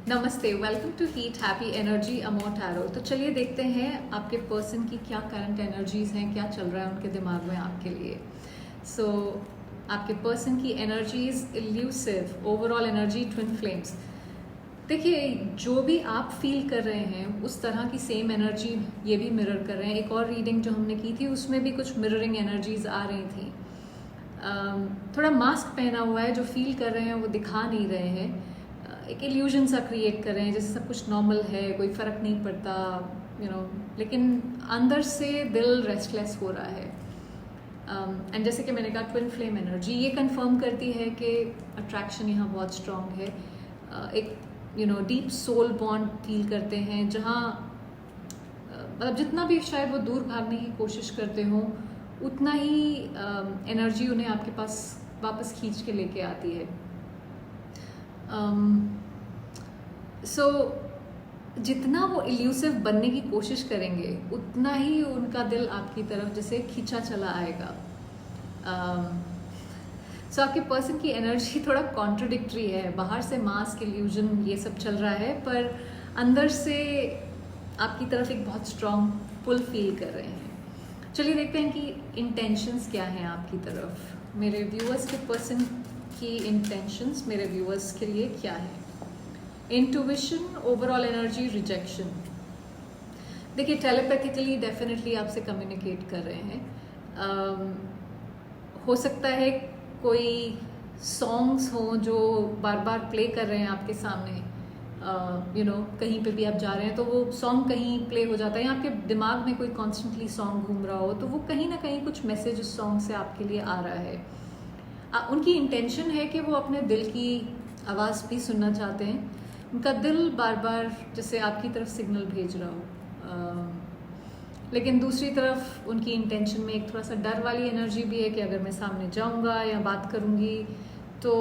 नमस्ते, welcome to heat happy energy अमो tarot. तो चलिए देखते हैं आपके पर्सन की क्या करंट एनर्जीज हैं, क्या चल रहा है उनके दिमाग में आपके लिए। आपके पर्सन की energies elusive, overall energy twin flames. देखिए, जो भी आप फील कर रहे हैं उस तरह की सेम एनर्जी ये भी मिरर कर रहे हैं। एक और रीडिंग जो हमने की थी उसमें भी कुछ मिररिंग एनर्जीज आ रही थी। थोड़ा मास्क पहना हुआ है, जो फील कर रहे हैं वो दिखा नहीं रहे हैं। एक इल्यूजन सा क्रिएट कर रहे हैं जैसे सब कुछ नॉर्मल है, कोई फ़र्क नहीं पड़ता, लेकिन अंदर से दिल रेस्टलेस हो रहा है। एंड जैसे कि मैंने कहा, ट्विन फ्लेम एनर्जी ये कंफर्म करती है कि अट्रैक्शन यहाँ बहुत स्ट्रांग है। एक डीप सोल बॉन्ड फील करते हैं, जहाँ मतलब जितना भी शायद वो दूर भागने की कोशिश करते हों उतना ही एनर्जी उन्हें आपके पास वापस खींच के लेके आती है। जितना वो इल्यूसिव बनने की कोशिश करेंगे उतना ही उनका दिल आपकी तरफ जैसे खींचा चला आएगा। आपके पर्सन की एनर्जी थोड़ा कॉन्ट्रडिक्टरी है। बाहर से मास्क, इल्यूजन ये सब चल रहा है, पर अंदर से आपकी तरफ एक बहुत स्ट्रॉन्ग पुल फील कर रहे हैं। चलिए देखते हैं कि इंटेंशंस क्या हैं आपकी तरफ। मेरे व्यूअर्स के पर्सन की इंटेंशंस मेरे व्यूअर्स के लिए क्या है। इंट्यूविशन, ओवरऑल एनर्जी, रिजेक्शन। देखिए, टेलीपैथिकली डेफिनेटली आपसे कम्युनिकेट कर रहे हैं। हो सकता है कोई सॉन्ग्स हों जो बार बार प्ले कर रहे हैं आपके सामने। कहीं पे भी आप जा रहे हैं तो वो सॉन्ग कहीं प्ले हो जाता है, या आपके दिमाग में कोई कॉन्स्टेंटली सॉन्ग घूम रहा हो, तो वो कहीं ना कहीं कुछ मैसेज उस सॉन्ग से आपके लिए आ रहा है। उनकी इंटेंशन है कि वो अपने दिल की आवाज़ भी सुनना चाहते हैं। उनका दिल बार बार जैसे आपकी तरफ सिग्नल भेज रहा हो, लेकिन दूसरी तरफ उनकी इंटेंशन में एक थोड़ा सा डर वाली एनर्जी भी है कि अगर मैं सामने जाऊंगा या बात करूंगी तो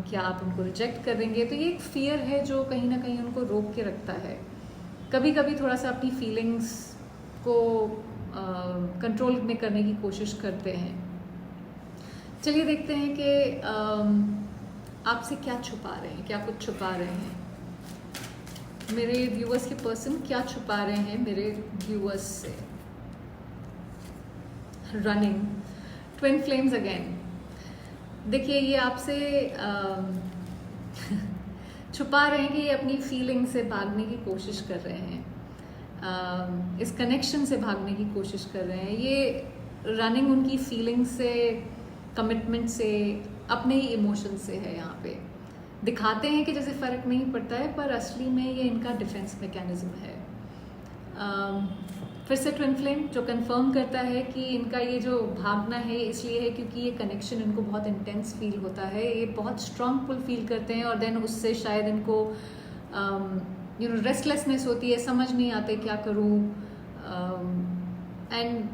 क्या आप उनको रिजेक्ट कर देंगे। तो ये एक फियर है जो कहीं ना कहीं उनको रोक के रखता है। कभी कभी थोड़ा सा अपनी फीलिंग्स को कंट्रोल में करने की कोशिश करते हैं। चलिए देखते हैं कि आपसे क्या छुपा रहे हैं, क्या कुछ छुपा रहे हैं मेरे व्यूअर्स के पर्सन। क्या छुपा रहे हैं मेरे व्यूअर्स से। Running, twin flames again. देखिए, ये आपसे छुपा रहे हैं कि ये अपनी फीलिंग से भागने की कोशिश कर रहे हैं, इस कनेक्शन से भागने की कोशिश कर रहे हैं। ये रनिंग उनकी फीलिंग से, कमिटमेंट से, अपने ही इमोशन से है। यहाँ पे दिखाते हैं कि जैसे फ़र्क नहीं पड़ता है, पर असली में ये इनका डिफेंस मैकेनिज्म है। फिर से ट्विन फ्लेम जो कंफर्म करता है कि इनका ये जो भागना है इसलिए है क्योंकि ये कनेक्शन इनको बहुत इंटेंस फील होता है, ये बहुत स्ट्रॉन्ग पुल फील करते हैं, और देन उससे शायद इनको रेस्टलेसनेस होती है, समझ नहीं आते क्या करूँ, एंड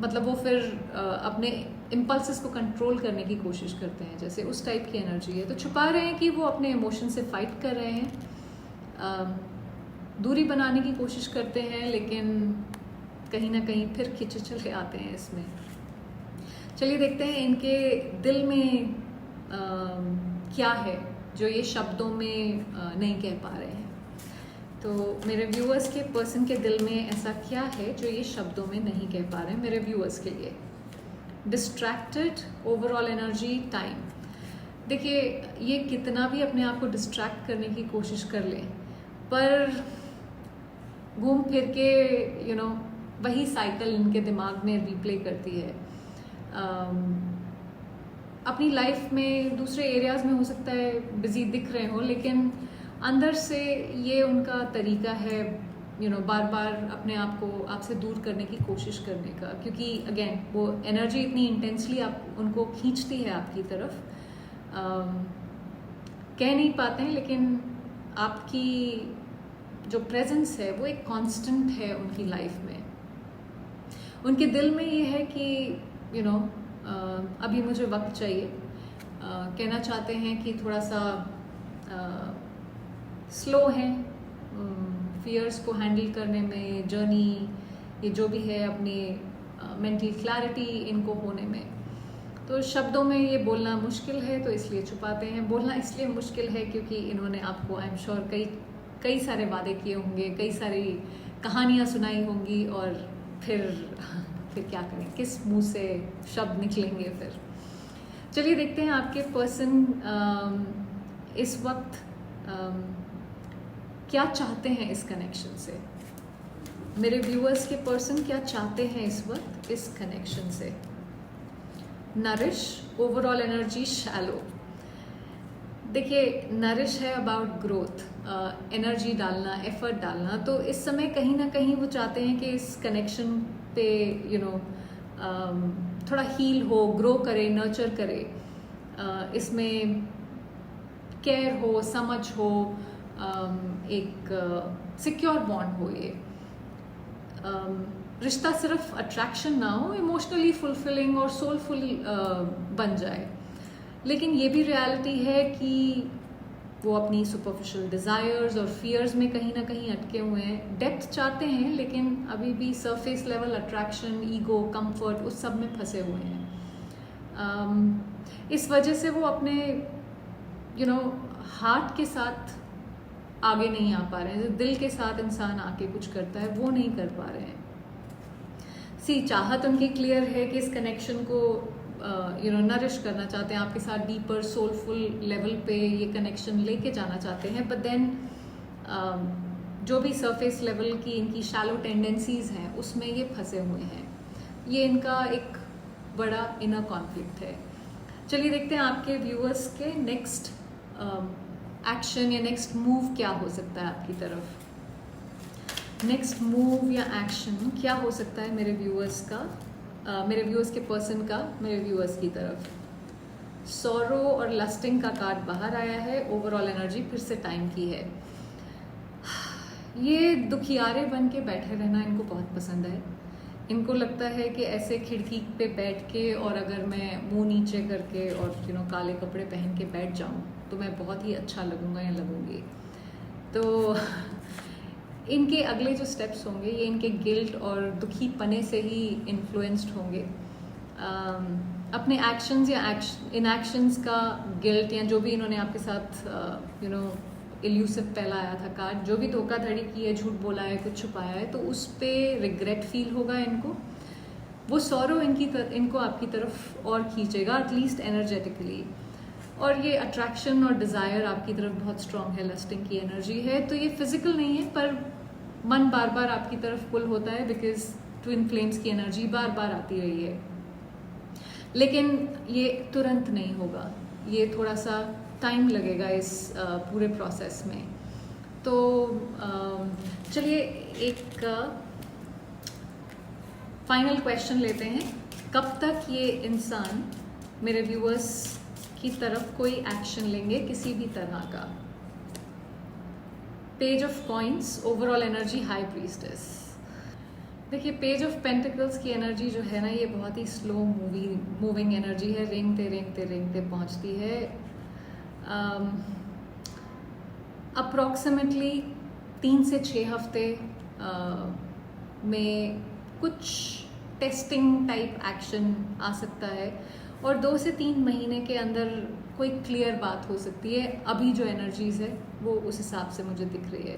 मतलब वो फिर अपने इम्पल्सेस को कंट्रोल करने की कोशिश करते हैं, जैसे उस टाइप की एनर्जी है। तो छुपा रहे हैं कि वो अपने इमोशन से फाइट कर रहे हैं, दूरी बनाने की कोशिश करते हैं, लेकिन कहीं ना कहीं फिर खिंचे चले आते हैं इसमें। चलिए देखते हैं इनके दिल में क्या है जो ये शब्दों में नहीं कह पा रहे हैं। तो मेरे व्यूअर्स के पर्सन के दिल में ऐसा क्या है जो ये शब्दों में नहीं कह पा रहे हैं मेरे व्यूअर्स के लिए। Distracted, overall energy, time. देखिए, ये कितना भी अपने आप को डिस्ट्रैक्ट करने की कोशिश कर लें, पर घूम फिर के वही साइकिल इनके दिमाग में रिप्ले करती है। अपनी लाइफ में दूसरे एरियाज में हो सकता है बिजी दिख रहे हो, लेकिन अंदर से ये उनका तरीका है बार बार अपने आप को आपसे दूर करने की कोशिश करने का, क्योंकि अगेन वो एनर्जी इतनी इंटेंसली आप उनको खींचती है आपकी तरफ। कह नहीं पाते हैं, लेकिन आपकी जो प्रेजेंस है वो एक कांस्टेंट है उनकी लाइफ में। उनके दिल में ये है कि अभी मुझे वक्त चाहिए। कहना चाहते हैं कि थोड़ा सा स्लो है फियर्स को हैंडल करने में, जर्नी ये जो भी है, अपनी मेंटल क्लैरिटी इनको होने में। तो शब्दों में ये बोलना मुश्किल है तो इसलिए छुपाते हैं। बोलना इसलिए मुश्किल है क्योंकि इन्होंने आपको आई एम श्योर कई सारे वादे किए होंगे, कई सारी कहानियाँ सुनाई होंगी, और फिर क्या करें, किस मुंह से शब्द निकलेंगे फिर। चलिए देखते हैं आपके पर्सन इस वक्त क्या चाहते हैं इस कनेक्शन से। मेरे व्यूअर्स के पर्सन क्या चाहते हैं इस वक्त इस कनेक्शन से। Nourish, overall energy shallow. देखिए, नरिश है अबाउट ग्रोथ, एनर्जी डालना, एफर्ट डालना। तो इस समय कहीं ना कहीं वो चाहते हैं कि इस कनेक्शन पे थोड़ा हील हो, ग्रो करे, नर्चर करे, इसमें केयर हो, समझ हो, एक सिक्योर बॉन्ड हो। ये रिश्ता सिर्फ अट्रैक्शन ना हो, इमोशनली फुलफिलिंग और सोलफुल बन जाए। लेकिन ये भी रियलिटी है कि वो अपनी सुपरफिशियल डिज़ायर्स और फियर्स में कहीं ना कहीं अटके हुए हैं। डेप्थ चाहते हैं लेकिन अभी भी surface level attraction, ego, comfort, उस सब में फंसे हुए हैं। इस वजह से वो अपने हार्ट के साथ आगे नहीं आ पा रहे हैं। जो दिल के साथ इंसान आके कुछ करता है वो नहीं कर पा रहे हैं। चाहत उनकी क्लियर है कि इस कनेक्शन को नरिश करना चाहते हैं, आपके साथ डीपर सोलफुल लेवल पे ये कनेक्शन लेके जाना चाहते हैं। बट देन जो भी सरफेस लेवल की इनकी शैलो टेंडेंसीज हैं उसमें ये फंसे हुए हैं। ये इनका एक बड़ा इनर कॉन्फ्लिक्ट है। चलिए देखते हैं आपके व्यूअर्स के नेक्स्ट एक्शन या नेक्स्ट मूव क्या हो सकता है आपकी तरफ। नेक्स्ट मूव या एक्शन क्या हो सकता है मेरे व्यूअर्स का, मेरे व्यूअर्स के पर्सन का मेरे व्यूअर्स की तरफ। सॉरो और लस्टिंग का कार्ड बाहर आया है। ओवरऑल एनर्जी फिर से टाइम की है। ये दुखियारे बन के बैठे रहना इनको बहुत पसंद है। इनको लगता है कि ऐसे खिड़की पे बैठ के, और अगर मैं मुंह नीचे करके और काले कपड़े पहन के बैठ जाऊं तो मैं बहुत ही अच्छा लगूंगा या लगूंगी। तो इनके अगले जो स्टेप्स होंगे ये इनके गिल्ट और दुखी पने से ही इन्फ्लुएंस्ड होंगे। अपने एक्शंस या इनएक्शंस का गिल्ट, या जो भी इन्होंने आपके साथ इल्यूसिव पहला आया था कार्ड, जो भी धोखाधड़ी की है, झूठ बोला है, कुछ छुपाया है, तो उस पर रिग्रेट फील होगा इनको। वो सॉरो इनको आपकी तरफ और खींचेगा, एटलीस्ट एनर्जेटिकली। और ये अट्रैक्शन और डिज़ायर आपकी तरफ बहुत स्ट्रांग है, लस्टिंग की एनर्जी है। तो ये फिजिकल नहीं है पर मन बार बार आपकी तरफ पुल होता है, बिकॉज ट्विन फ्लेम्स की एनर्जी बार बार आती रही है। लेकिन ये तुरंत नहीं होगा, ये थोड़ा सा टाइम लगेगा इस पूरे प्रोसेस में। तो चलिए एक फाइनल क्वेश्चन लेते हैं। कब तक ये इंसान मेरे व्यूअर्स की तरफ कोई एक्शन लेंगे किसी भी तरह का। Page of coins, overall energy high priestess. देखिए, पेज ऑफ पेंटिकल्स की एनर्जी जो है ना, ये बहुत ही स्लो मूविंग एनर्जी है। रेंगते रेंगते रेंगते पहुंचती है। अप्रॉक्सीमेटली 3 से 6 हफ्ते में कुछ टेस्टिंग टाइप एक्शन आ सकता है, और 2 से 3 महीने के अंदर कोई क्लियर बात हो सकती है। अभी जो एनर्जीज है वो उस हिसाब से मुझे दिख रही है।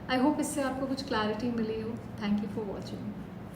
आई होप इससे आपको कुछ क्लैरिटी मिली हो। Thank you for watching.